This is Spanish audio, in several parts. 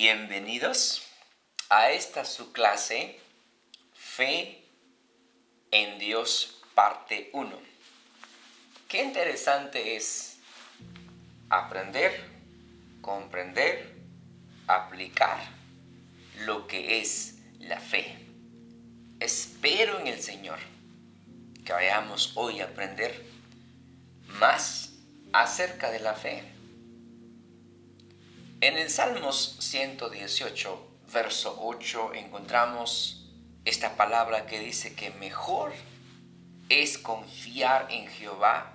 Bienvenidos a esta su clase Fe en Dios parte 1. Qué interesante es aprender, comprender, aplicar lo que es la fe. Espero en el Señor que vayamos hoy a aprender más acerca de la fe. En el Salmos 118, verso 8, encontramos esta palabra que dice que mejor es confiar en Jehová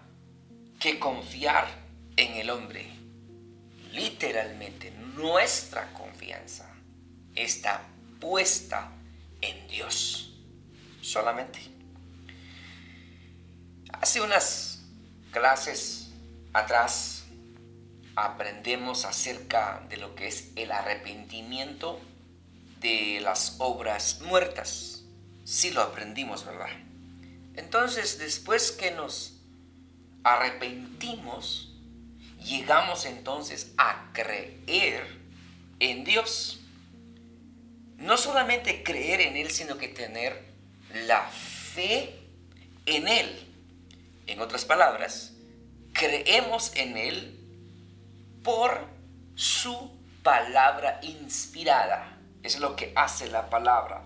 que confiar en el hombre. Literalmente, nuestra confianza está puesta en Dios solamente. Hace unas clases atrás aprendemos acerca de lo que es el arrepentimiento de las obras muertas. Sí lo aprendimos, ¿verdad? Entonces, después que nos arrepentimos, llegamos entonces a creer en Dios. No solamente creer en Él, sino que tener la fe en Él. En otras palabras, creemos en Él por su palabra inspirada. Es lo que hace la palabra.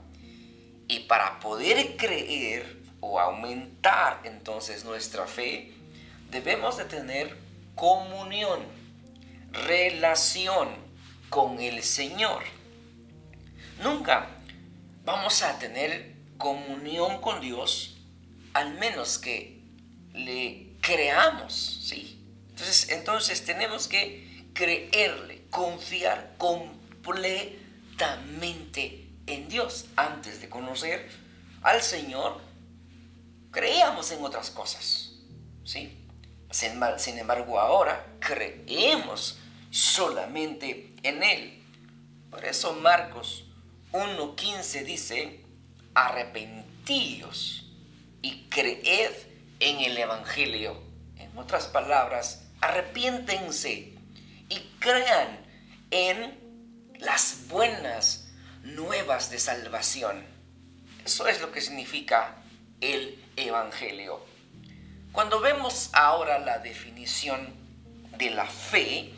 Y para poder creer o aumentar entonces nuestra fe, debemos de tener comunión, relación con el Señor. Nunca vamos a tener comunión con Dios al menos que le creamos, ¿sí? Entonces tenemos que creerle, confiar completamente en Dios. Antes de conocer al Señor, creíamos en otras cosas, ¿sí? Sin embargo, ahora creemos solamente en Él. Por eso Marcos 1:15 dice: arrepentíos y creed en el Evangelio. En otras palabras, arrepiéntense y crean en las buenas nuevas de salvación. Eso es lo que significa el Evangelio. Cuando vemos ahora la definición de la fe,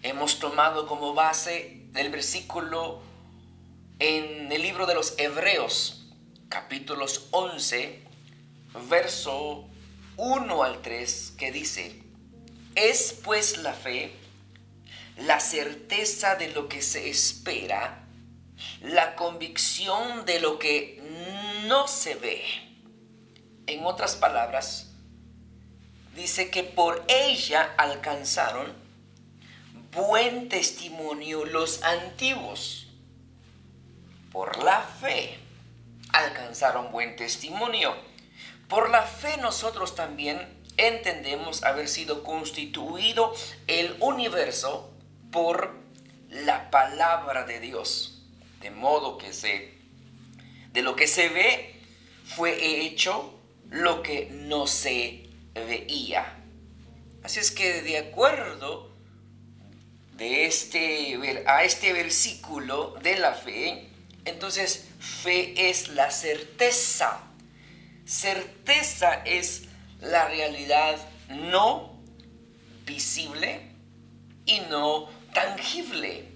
hemos tomado como base el versículo en el libro de los Hebreos, capítulos 11, verso 1 al 3, que dice: es pues la fe, la certeza de lo que se espera, la convicción de lo que no se ve. En otras palabras, dice que por ella alcanzaron buen testimonio los antiguos. Por la fe alcanzaron buen testimonio. Por la fe nosotros también entendemos haber sido constituido el universo por la palabra de Dios. De modo que de lo que se ve fue hecho lo que no se veía. Así es que de acuerdo a este versículo de la fe, entonces fe es la certeza. Certeza es la realidad no visible y no tangible.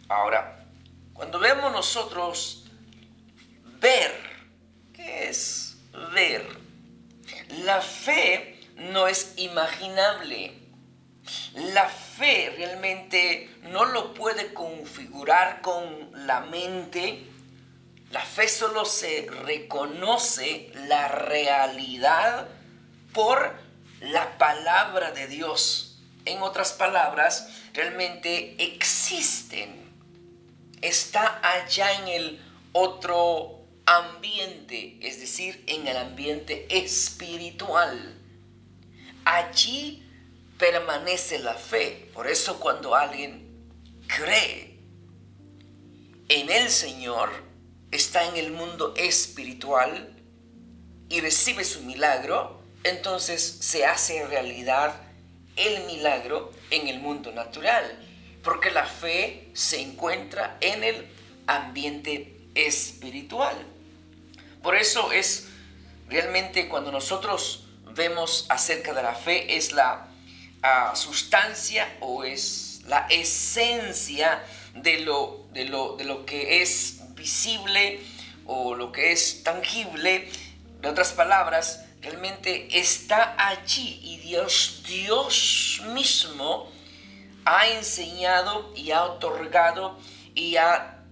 Ahora, cuando vemos nosotros ver, ¿qué es ver? La fe no es imaginable. La fe realmente no lo puede configurar con la mente. La fe solo se reconoce la realidad por la palabra de Dios. En otras palabras, realmente existen. Está allá en el otro ambiente, es decir, en el ambiente espiritual. Allí permanece la fe. Por eso cuando alguien cree en el Señor, está en el mundo espiritual y recibe su milagro, entonces se hace realidad el milagro en el mundo natural. Porque la fe se encuentra en el ambiente espiritual. Por eso es realmente cuando nosotros vemos acerca de la fe, es la sustancia o es la esencia de lo que es visible o lo que es tangible. De otras palabras, realmente está allí y Dios mismo ha enseñado y ha otorgado y ya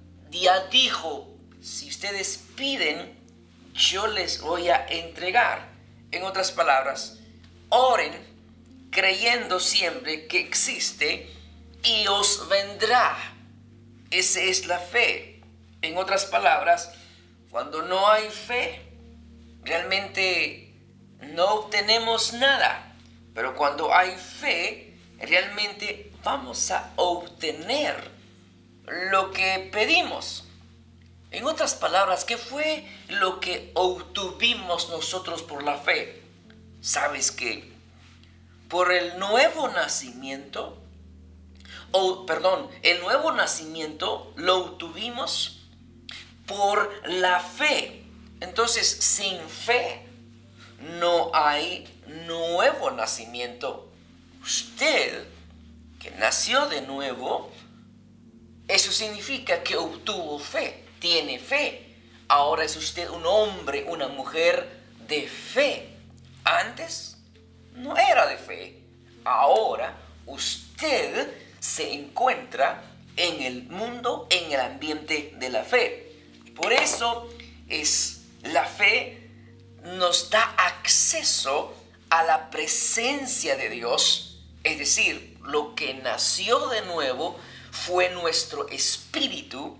dijo, si ustedes piden, yo les voy a entregar. En otras palabras, oren creyendo siempre que existe y os vendrá. Esa es la fe. En otras palabras, cuando no hay fe, realmente no obtenemos nada. Pero cuando hay fe, realmente vamos a obtener lo que pedimos. En otras palabras, ¿qué fue lo que obtuvimos nosotros por la fe? ¿Sabes qué? Por el nuevo nacimiento, el nuevo nacimiento lo obtuvimos por la fe. Entonces, sin fe no hay nuevo nacimiento. Usted, que nació de nuevo, eso significa que obtuvo fe, tiene fe. Ahora es usted un hombre, una mujer de fe. Antes no era de fe. Ahora usted se encuentra en el mundo, en el ambiente de la fe. Por eso la fe nos da acceso a la presencia de Dios. Es decir, lo que nació de nuevo fue nuestro espíritu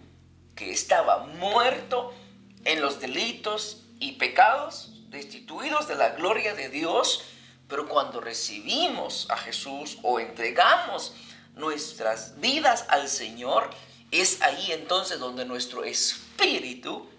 que estaba muerto en los delitos y pecados, destituidos de la gloria de Dios. Pero cuando recibimos a Jesús o entregamos nuestras vidas al Señor, es ahí entonces donde nuestro espíritu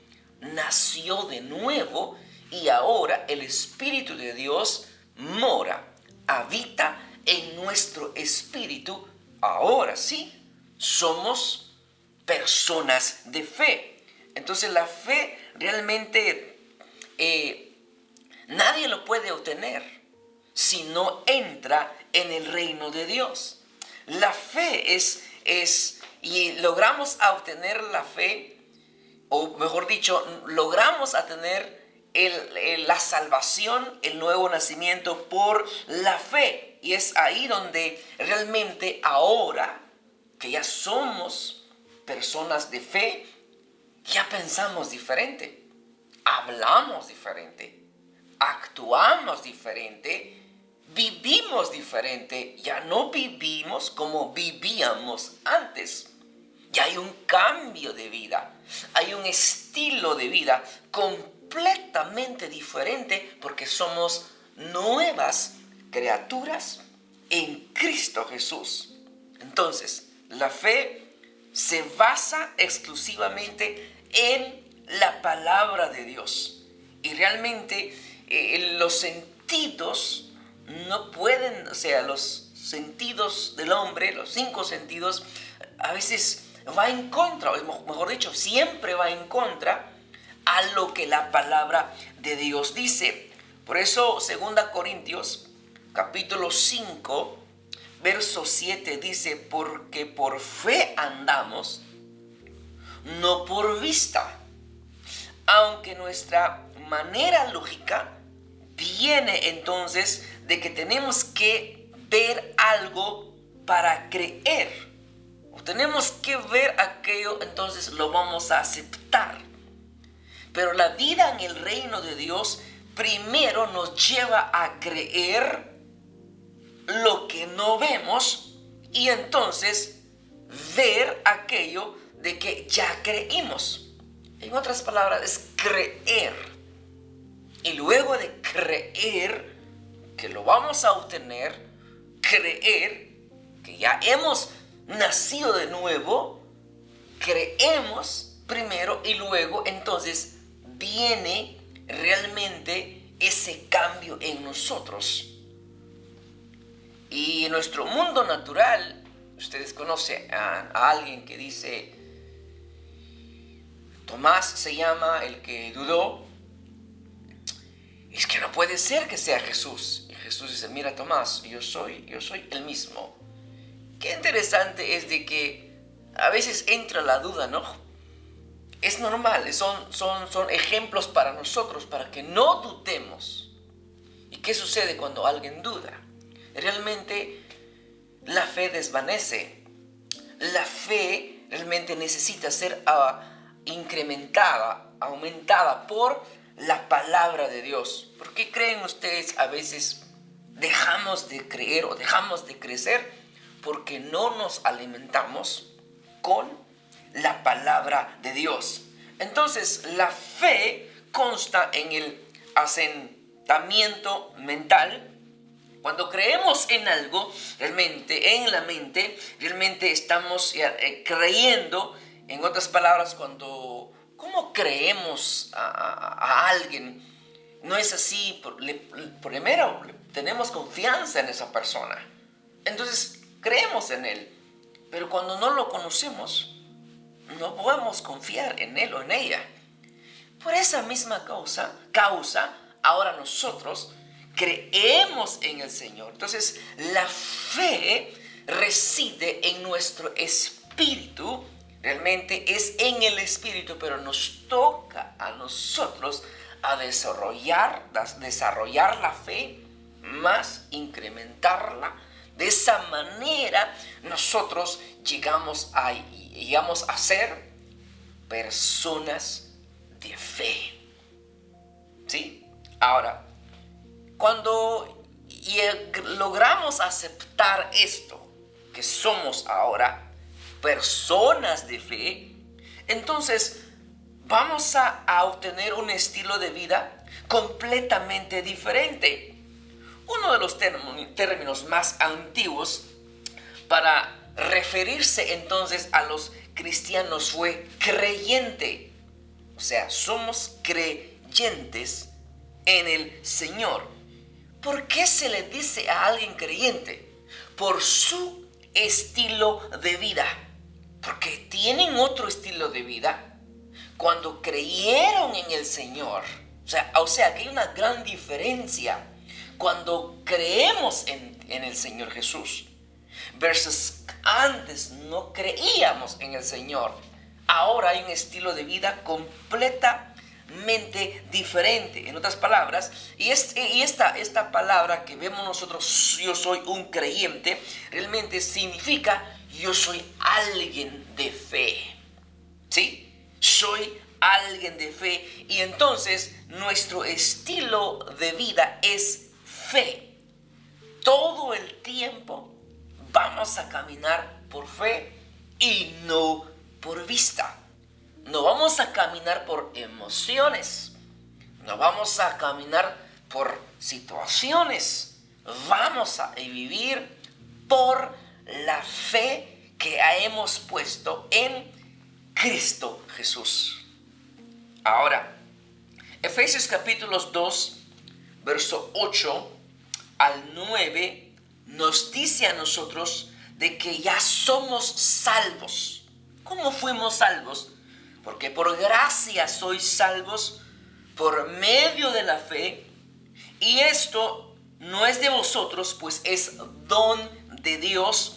nació de nuevo y ahora el Espíritu de Dios mora, habita en nuestro espíritu. Ahora sí, somos personas de fe. Entonces la fe realmente nadie lo puede obtener si no entra en el reino de Dios. La fe y logramos obtener la fe, o mejor dicho, logramos obtener la salvación, el nuevo nacimiento por la fe. Y es ahí donde realmente ahora que ya somos personas de fe, ya pensamos diferente, hablamos diferente, actuamos diferente, vivimos diferente. Ya no vivimos como vivíamos antes. Ya hay un cambio de vida, hay un estilo de vida completamente diferente porque somos nuevas criaturas en Cristo Jesús. Entonces, la fe se basa exclusivamente en la palabra de Dios. Y realmente los sentidos no pueden, los sentidos del hombre, los 5 sentidos, a veces va en contra, o mejor dicho, siempre va en contra a lo que la palabra de Dios dice. Por eso 2 Corintios capítulo 5 verso 7 dice: porque por fe andamos, no por vista. Aunque nuestra manera lógica viene entonces de que tenemos que ver algo para creer. O tenemos que ver aquello, entonces lo vamos a aceptar. Pero la vida en el reino de Dios primero nos lleva a creer lo que no vemos y entonces ver aquello de que ya creímos. En otras palabras, es creer. Y luego de creer que lo vamos a obtener, creer que ya hemos nacido de nuevo, creemos primero y luego entonces viene realmente ese cambio en nosotros. Y en nuestro mundo natural ustedes conocen a alguien que dice, Tomás se llama el que dudó, es que no puede ser que sea Jesús. Y Jesús dice, mira Tomás, yo soy el mismo. Qué interesante es de que a veces entra la duda, ¿no? Es normal, son ejemplos para nosotros, para que no dudemos. ¿Y qué sucede cuando alguien duda? Realmente la fe desvanece. La fe realmente necesita ser incrementada, aumentada por la palabra de Dios. ¿Por qué creen ustedes a veces dejamos de creer o dejamos de crecer? Porque no nos alimentamos con la palabra de Dios. Entonces la fe consta en el asentamiento mental. Cuando creemos en algo, realmente en la mente, realmente estamos creyendo. En otras palabras, ¿cómo creemos a alguien? No es así. Primero, tenemos confianza en esa persona. Entonces, creemos en él. Pero cuando no lo conocemos, no podemos confiar en él o en ella. Por esa misma causa, ahora nosotros creemos en el Señor. Entonces, la fe reside en nuestro espíritu. Realmente es en el espíritu, pero nos toca a nosotros a desarrollar la fe, más incrementarla. De esa manera nosotros llegamos a ser personas de fe. ¿Sí? Ahora, cuando logramos aceptar esto, que somos ahora personas de fe, entonces vamos a obtener un estilo de vida completamente diferente. Uno de los términos más antiguos para referirse entonces a los cristianos fue creyente. O sea, somos creyentes en el Señor. ¿Por qué se le dice a alguien creyente? Por su estilo de vida. Porque tienen otro estilo de vida. Cuando creyeron en el Señor, o sea que hay una gran diferencia cuando creemos en el Señor Jesús versus antes no creíamos en el Señor. Ahora hay un estilo de vida completamente diferente. En otras palabras, y esta palabra que vemos nosotros, yo soy un creyente, realmente significa yo soy alguien de fe. ¿Sí? Soy alguien de fe. Y entonces nuestro estilo de vida es fe. Todo el tiempo vamos a caminar por fe y no por vista. No vamos a caminar por emociones. No vamos a caminar por situaciones. Vamos a vivir por la fe que hemos puesto en Cristo Jesús. Ahora, Efesios capítulos 2, verso 8 al 9 nos dice a nosotros de que ya somos salvos. ¿Cómo fuimos salvos? Porque por gracia sois salvos por medio de la fe, y esto no es de vosotros, pues es don de Dios,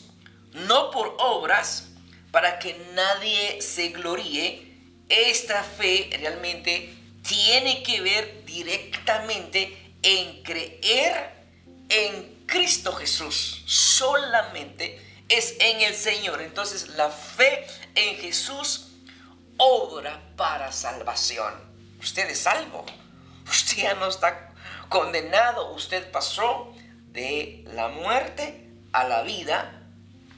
no por obras, para que nadie se gloríe. Esta fe realmente tiene que ver directamente en creer en Cristo Jesús. Solamente es en el Señor. Entonces la fe en Jesús obra para salvación. Usted es salvo. Usted ya no está condenado. Usted pasó de la muerte a la vida.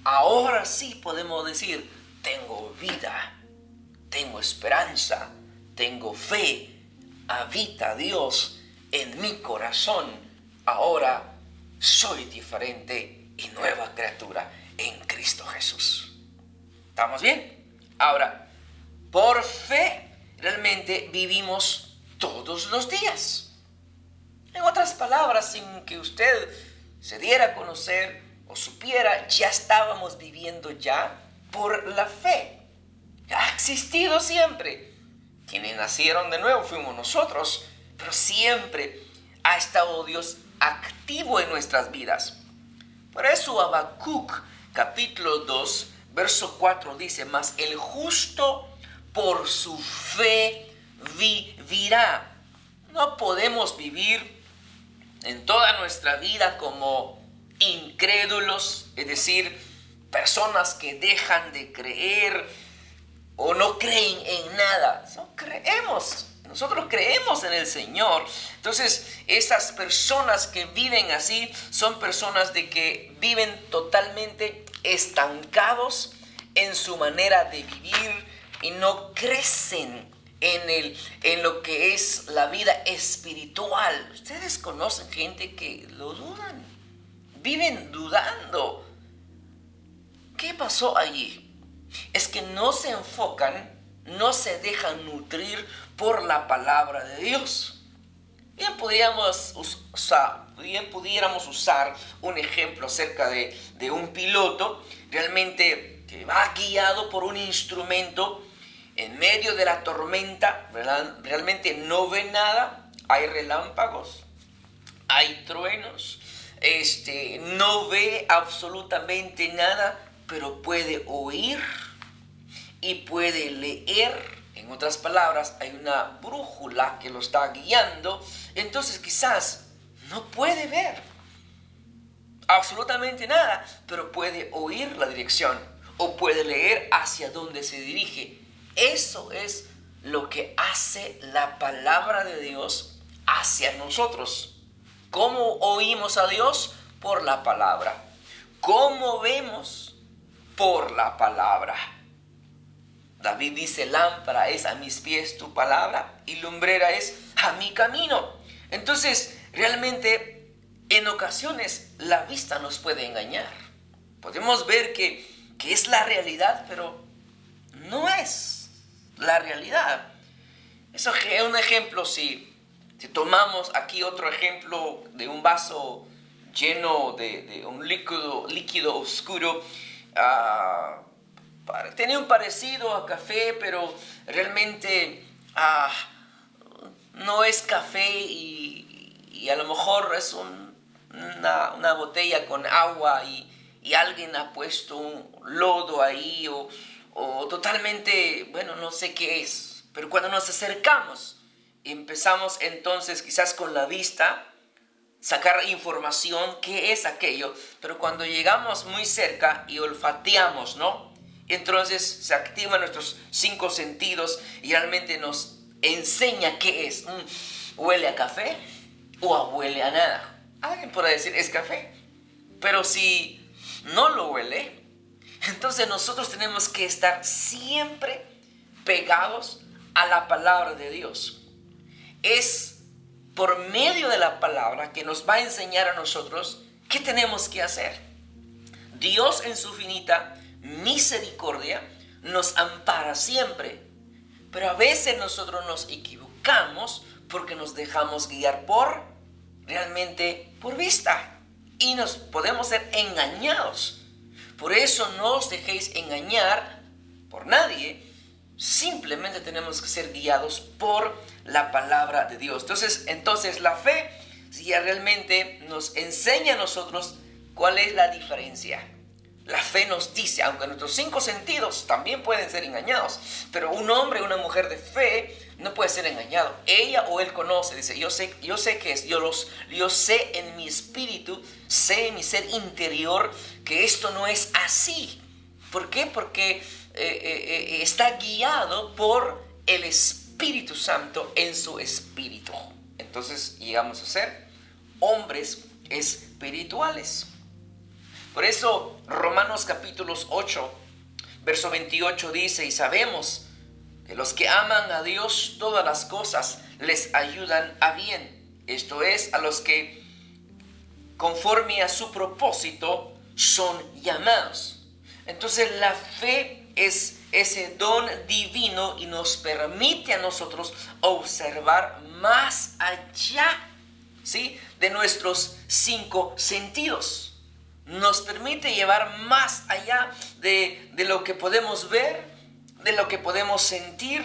Ahora sí podemos decir, tengo vida, tengo esperanza, tengo fe, habita Dios en mi corazón. Ahora soy diferente y nueva criatura en Cristo Jesús. ¿Estamos bien? Ahora, por fe realmente vivimos todos los días. En otras palabras, sin que usted se diera a conocer, o supiera, ya estábamos viviendo ya por la fe. Ha existido siempre. Quienes nacieron de nuevo fuimos nosotros, pero siempre ha estado Dios activo en nuestras vidas. Por eso Habacuc capítulo 2 verso 4 dice: mas el justo por su fe vivirá. No podemos vivir en toda nuestra vida como incrédulos, es decir, personas que dejan de creer o no creen en nada. No creemos, nosotros creemos en el Señor. Entonces, esas personas que viven así son personas de que viven totalmente estancados en su manera de vivir y no crecen en lo que es la vida espiritual. Ustedes conocen gente que lo dudan, viven dudando. ¿Qué pasó allí? Es que no se enfocan, no se dejan nutrir por la palabra de Dios. Bien pudiéramos usar un ejemplo acerca de un piloto realmente que va guiado por un instrumento en medio de la tormenta. Realmente no ve nada, hay relámpagos, hay truenos, no ve absolutamente nada, pero puede oír y puede leer. En otras palabras, hay una brújula que lo está guiando. Entonces quizás no puede ver absolutamente nada, pero puede oír la dirección o puede leer hacia dónde se dirige. Eso es lo que hace la palabra de Dios hacia nosotros. ¿Cómo oímos a Dios? Por la palabra. ¿Cómo vemos? Por la palabra. David dice: lámpara es a mis pies tu palabra y lumbrera es a mi camino. Entonces, realmente, en ocasiones, la vista nos puede engañar. Podemos ver que es la realidad, pero no es la realidad. Eso es un ejemplo. Si tomamos aquí otro ejemplo de un vaso lleno de un líquido oscuro, tiene un parecido a café, pero realmente no es café y a lo mejor es una botella con agua y alguien ha puesto un lodo ahí o totalmente, bueno, no sé qué es. Pero cuando nos acercamos, empezamos entonces quizás con la vista sacar información, qué es aquello, pero cuando llegamos muy cerca y olfateamos, ¿no? Entonces se activan nuestros 5 sentidos y realmente nos enseña qué es. ¿Huele a café o huele a nada? Alguien puede decir es café, pero si no lo huele, entonces nosotros tenemos que estar siempre pegados a la palabra de Dios. Es por medio de la palabra que nos va a enseñar a nosotros qué tenemos que hacer. Dios en su finita misericordia nos ampara siempre, pero a veces nosotros nos equivocamos porque nos dejamos guiar realmente por vista y nos podemos ser engañados. Por eso no os dejéis engañar por nadie. Simplemente tenemos que ser guiados por la palabra de Dios. Entonces la fe ya realmente nos enseña a nosotros cuál es la diferencia. La fe nos dice, aunque nuestros 5 sentidos también pueden ser engañados, pero un hombre o una mujer de fe no puede ser engañado. Ella o él conoce, dice, yo sé que es, yo sé en mi espíritu, sé en mi ser interior que esto no es así. ¿Por qué? Porque está guiado por el Espíritu Santo en su espíritu. Entonces llegamos a ser hombres espirituales. Por eso Romanos capítulo 8, verso 28 dice: y sabemos que los que aman a Dios, todas las cosas les ayudan a bien. Esto es, a los que conforme a su propósito son llamados. Entonces la fe es ese don divino y nos permite a nosotros observar más allá, ¿sí?, de nuestros 5 sentidos. nos permite llevar más allá de lo que podemos ver, de lo que podemos sentir.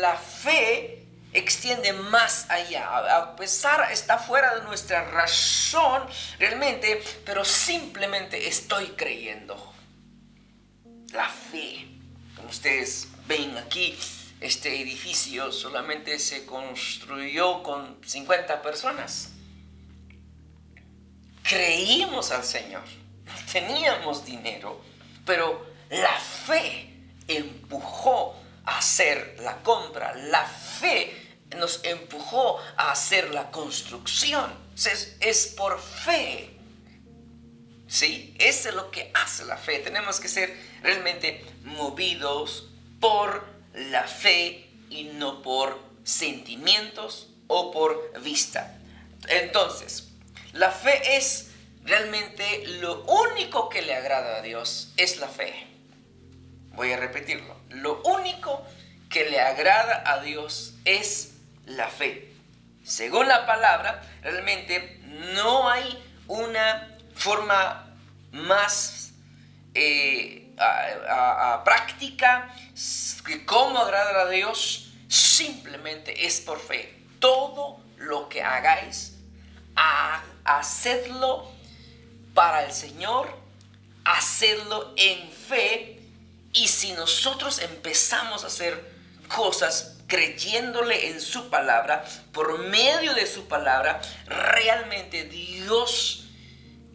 La fe extiende más allá, a pesar está fuera de nuestra razón realmente, pero simplemente estoy creyendo. La fe, como ustedes ven aquí, este edificio solamente se construyó con 50 personas. Creímos al Señor, no teníamos dinero, pero la fe empujó a hacer la compra, la fe nos empujó a hacer la construcción. Es por fe. ¿Sí? Eso es lo que hace la fe. Tenemos que ser realmente movidos por la fe y no por sentimientos o por vista. Entonces, la fe es realmente lo único que le agrada a Dios, es la fe. Voy a repetirlo. Lo único que le agrada a Dios es la fe. Según la palabra, realmente no hay una forma más práctica que cómo agradar a Dios. Simplemente es por fe. Todo lo que hagáis, hacedlo para el Señor, hacedlo en fe. Y si nosotros empezamos a hacer cosas creyéndole en su palabra, por medio de su palabra, realmente Dios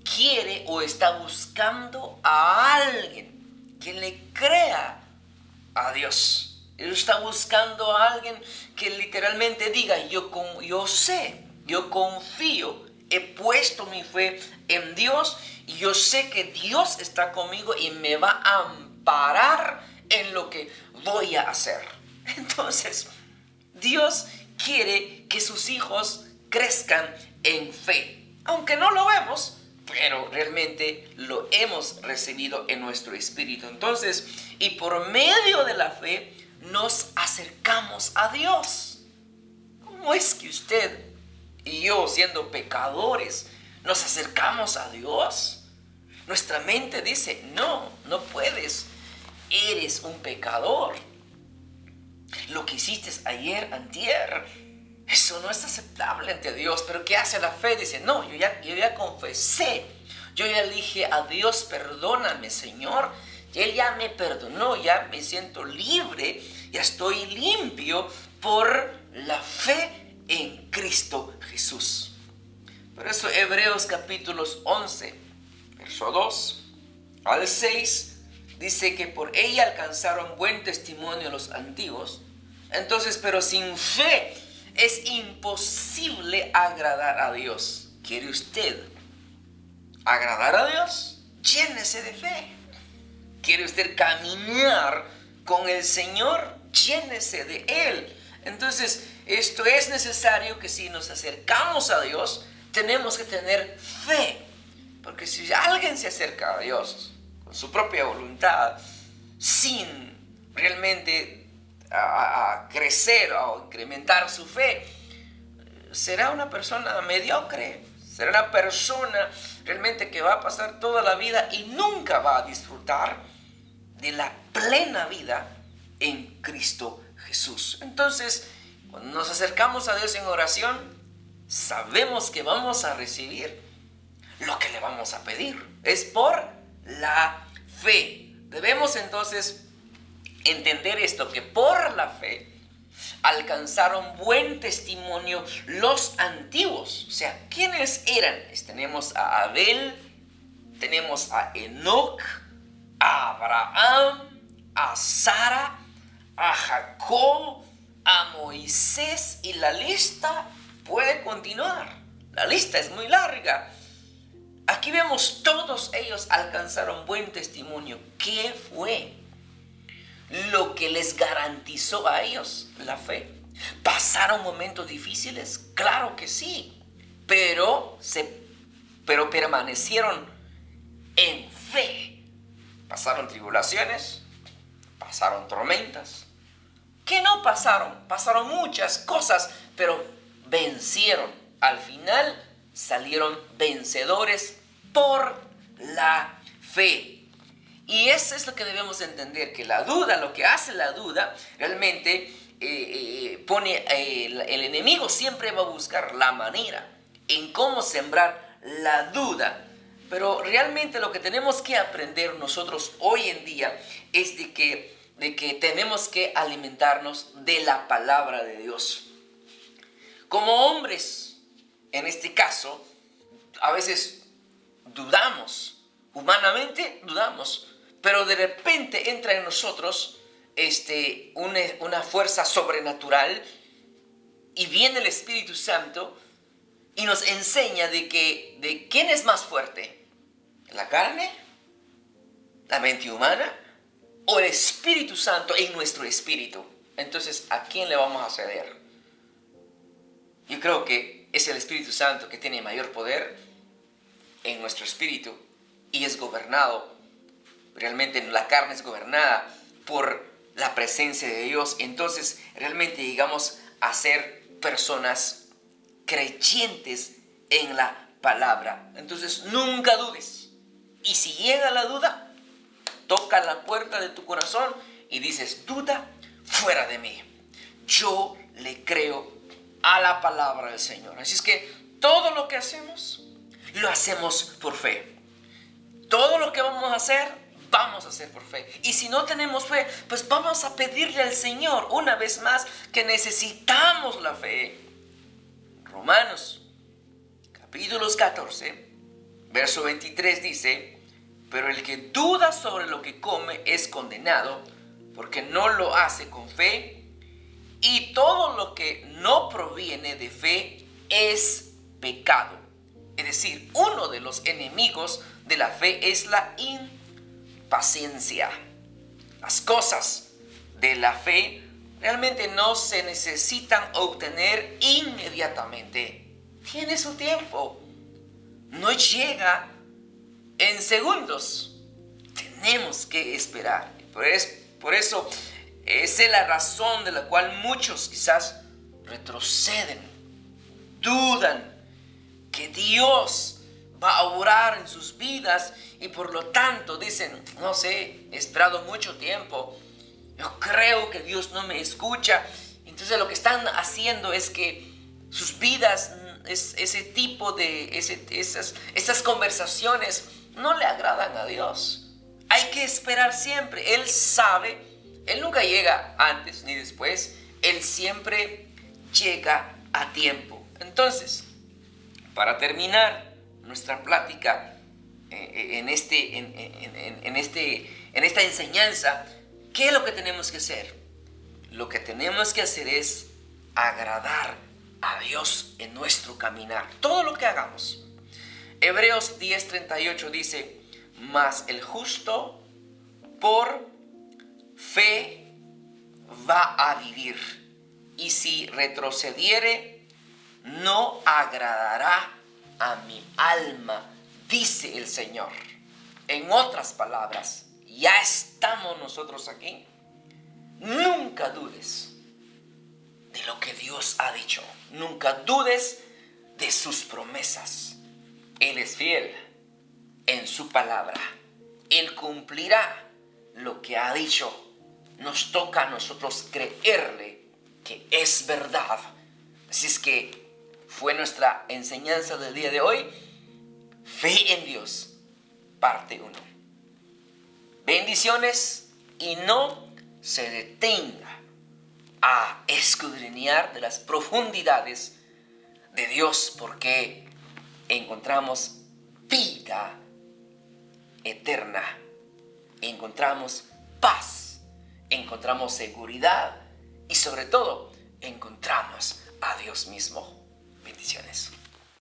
quiere o está buscando a alguien que le crea a Dios. Él está buscando a alguien que literalmente diga, yo sé, yo confío, he puesto mi fe en Dios y yo sé que Dios está conmigo y me va a amparar en lo que voy a hacer. Entonces, Dios quiere que sus hijos crezcan en fe. Aunque no lo vemos, pero realmente lo hemos recibido en nuestro espíritu. Entonces, y por medio de la fe, nos acercamos a Dios. ¿Cómo es que usted y yo, siendo pecadores, nos acercamos a Dios? Nuestra mente dice, no puedes. Eres un pecador. Lo que hiciste ayer, antier, eso no es aceptable ante Dios. Pero ¿qué hace la fe? Dice, no, yo ya confesé. Yo ya le dije a Dios, perdóname, Señor. Y Él ya me perdonó, ya me siento libre, ya estoy limpio por la fe en Cristo Jesús. Por eso Hebreos capítulos 11, verso 2 al 6, dice que por ella alcanzaron buen testimonio los antiguos. Entonces, pero sin fe es imposible agradar a Dios. ¿Quiere usted agradar a Dios? Llénese de fe. ¿Quiere usted caminar con el Señor? Llénese de Él. Entonces, esto es necesario que si nos acercamos a Dios, tenemos que tener fe. Porque si alguien se acerca a Dios con su propia voluntad, sin realmente a crecer o incrementar su fe, será una persona mediocre, será una persona realmente que va a pasar toda la vida y nunca va a disfrutar de la plena vida en Cristo Jesús. Entonces, cuando nos acercamos a Dios en oración, sabemos que vamos a recibir lo que le vamos a pedir. Es por la fe. Debemos entonces entender esto, que por la fe alcanzaron buen testimonio los antiguos. O sea, ¿quiénes eran? Tenemos a Abel, tenemos a Enoc, a Abraham, a Sara, a Jacob, a Moisés, y la lista puede continuar. La lista es muy larga. Aquí vemos todos ellos alcanzaron buen testimonio. ¿Qué fue lo que les garantizó a ellos la fe? ¿Pasaron momentos difíciles? Claro que sí, pero permanecieron en fe. Pasaron tribulaciones, pasaron tormentas. ¿Qué no pasaron? Pasaron muchas cosas, pero vencieron. Al final salieron vencedores por la fe. Y eso es lo que debemos entender, que la duda, lo que hace la duda, realmente el enemigo siempre va a buscar la manera en cómo sembrar la duda. Pero realmente lo que tenemos que aprender nosotros hoy en día es de que tenemos que alimentarnos de la palabra de Dios. Como hombres, en este caso, a veces dudamos, humanamente dudamos, pero de repente entra en nosotros una fuerza sobrenatural y viene el Espíritu Santo y nos enseña de quién es más fuerte, la carne, la mente humana o el Espíritu Santo en nuestro espíritu. Entonces, ¿a quién le vamos a ceder? Yo creo que es el Espíritu Santo que tiene mayor poder en nuestro espíritu y es gobernado, realmente la carne es gobernada por la presencia de Dios. Entonces realmente llegamos a ser personas creyentes en la palabra. Entonces nunca dudes, y si llega la duda, toca la puerta de tu corazón y dices: duda fuera de mí, yo le creo a la palabra del Señor. Así es que todo lo que hacemos, lo hacemos por fe. Todo lo que vamos a hacer por fe. Y si no tenemos fe, pues vamos a pedirle al Señor una vez más que necesitamos la fe. Romanos, capítulos 14, verso 23 dice: pero el que duda sobre lo que come es condenado, porque no lo hace con fe, y todo lo que no proviene de fe es pecado. Es decir, uno de los enemigos de la fe es la impaciencia. Las cosas de la fe realmente no se necesitan obtener inmediatamente. Tiene su tiempo. No llega en segundos. Tenemos que esperar. Por eso esa es la razón de la cual muchos quizás retroceden, dudan que Dios va a obrar en sus vidas y por lo tanto dicen: no sé, he esperado mucho tiempo, yo creo que Dios no me escucha. Entonces lo que están haciendo es que sus vidas, esas conversaciones no le agradan a Dios. Hay que esperar siempre. Él sabe, Él nunca llega antes ni después, Él siempre llega a tiempo. Entonces, para terminar nuestra plática en esta enseñanza, ¿qué es lo que tenemos que hacer? Lo que tenemos que hacer es agradar a Dios en nuestro caminar, todo lo que hagamos. Hebreos 10:38 dice: mas el justo por fe va a vivir, y si retrocediere, no agradará a mi alma, dice el Señor. En otras palabras, ya estamos nosotros aquí. Nunca dudes de lo que Dios ha dicho. Nunca dudes de sus promesas. Él es fiel en su palabra. Él cumplirá lo que ha dicho. Nos toca a nosotros creerle que es verdad. Así es que fue nuestra enseñanza del día de hoy. Fe en Dios, parte 1. Bendiciones, y no se detenga a escudriñar de las profundidades de Dios, porque encontramos vida eterna, encontramos paz, encontramos seguridad y sobre todo encontramos a Dios mismo. Bendiciones.